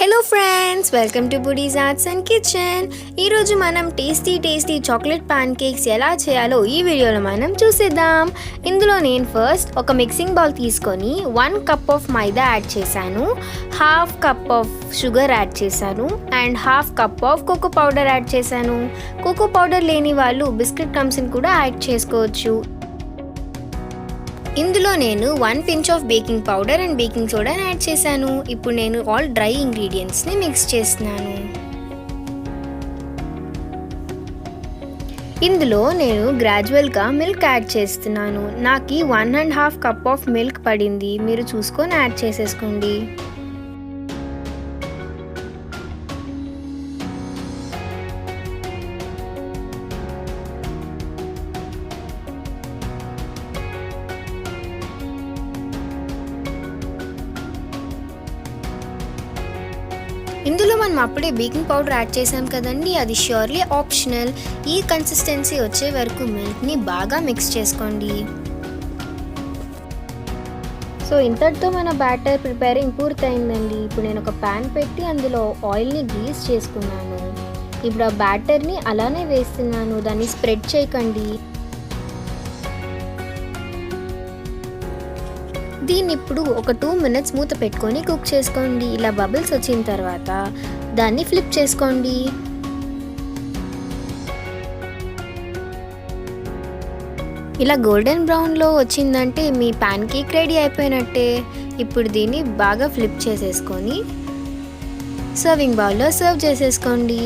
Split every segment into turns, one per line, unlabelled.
Hello friends, welcome to buddies arts and kitchen. ఈరోజు మనం tasty chocolate pan cakes ఎలా చేయాలో ఈ వీడియోలో మనం చూసేద్దాం. ఇందులో నేను ఫస్ట్ ఒక మిక్సింగ్ బౌల్ తీసుకొని 1 కప్ ఆఫ్ మైదా యాడ్ చేశాను, half cup of sugar add చేశాను and half cup of cocoa powder add చేశాను. కోకో పౌడర్ లేని వాళ్ళు బిస్కెట్ క్రమ్స్ని కూడా యాడ్ చేసుకోవచ్చు. ఇందులో నేను 1 pinch of baking powder and baking soda add చేశాను. ఇప్పుడు నేను ఆల్ డ్రై ఇంగ్రీడియంట్స్ని మిక్స్ చేస్తున్నాను. ఇందులో నేను గ్రాడ్యువల్గా మిల్క్ యాడ్ చేస్తున్నాను. నాకు 1.5 కప్ ఆఫ్ మిల్క్ పడింది. మీరు చూసుకొని యాడ్ చేసేసుకోండి. ఇందులో మనం అప్పుడే బేకింగ్ పౌడర్ యాడ్ చేసాం కదండి, అది ష్యూర్లీ ఆప్షనల్. ఈ కన్సిస్టెన్సీ వచ్చే వరకు మిల్క్ని బాగా మిక్స్ చేసుకోండి. సో ఇంతటితో మన బ్యాటర్ ప్రిపేరింగ్ పూర్తయిందండి. ఇప్పుడు నేను ఒక ప్యాన్ పెట్టి అందులో ఆయిల్ని గ్రీస్ చేసుకున్నాను. ఇప్పుడు ఆ బ్యాటర్ని అలానే వేస్తున్నాను, దాన్ని స్ప్రెడ్ చేయకండి. దీన్ని ఇప్పుడు ఒక 2 minutes మూత పెట్టుకొని కుక్ చేసుకోండి. ఇలా బబుల్స్ వచ్చిన తర్వాత దాన్ని ఫ్లిప్ చేసుకోండి. ఇలా గోల్డెన్ బ్రౌన్లో వచ్చిందంటే మీ ప్యాన్ కేక్ రెడీ అయిపోయినట్టే. ఇప్పుడు దీన్ని బాగా ఫ్లిప్ చేసేసుకొని సర్వింగ్ బౌల్లో సర్వ్ చేసేసుకోండి.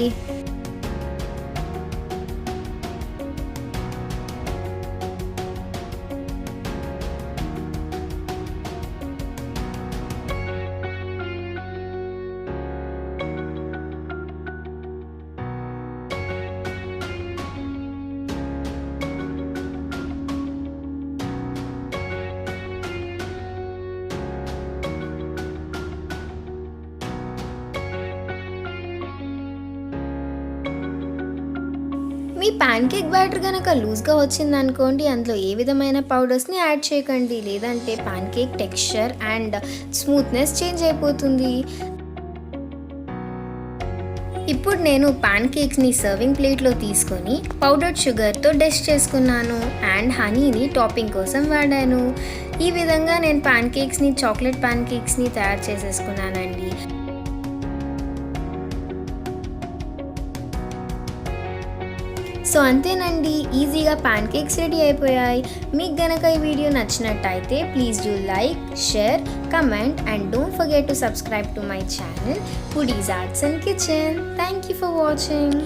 మీ ప్యాన్ కేక్ బ్యాటర్ కనుక లూజ్గా వచ్చిందనుకోండి, అందులో ఏ విధమైన పౌడర్స్ని యాడ్ చేయకండి, లేదంటే pan cake texture and smoothness change అయిపోతుంది. ఇప్పుడు నేను ప్యాన్ కేక్స్ని సర్వింగ్ ప్లేట్లో తీసుకొని పౌడర్డ్ షుగర్తో డస్ట్ చేసుకున్నాను అండ్ హనీని టాపింగ్ కోసం వాడాను. ఈ విధంగా నేను ప్యాన్ కేక్స్ని, చాక్లెట్ ప్యాన్ కేక్స్ని తయారు చేసేసుకున్నానండి. సో అంతేనండి, ఈజీగా ప్యాన్ కేక్స్ రెడీ అయిపోయాయి. మీకు గనక ఈ వీడియో నచ్చినట్టయితే please do like, share, comment and don't forget to subscribe to my channel buddies arts and kitchen. Thank you for watching.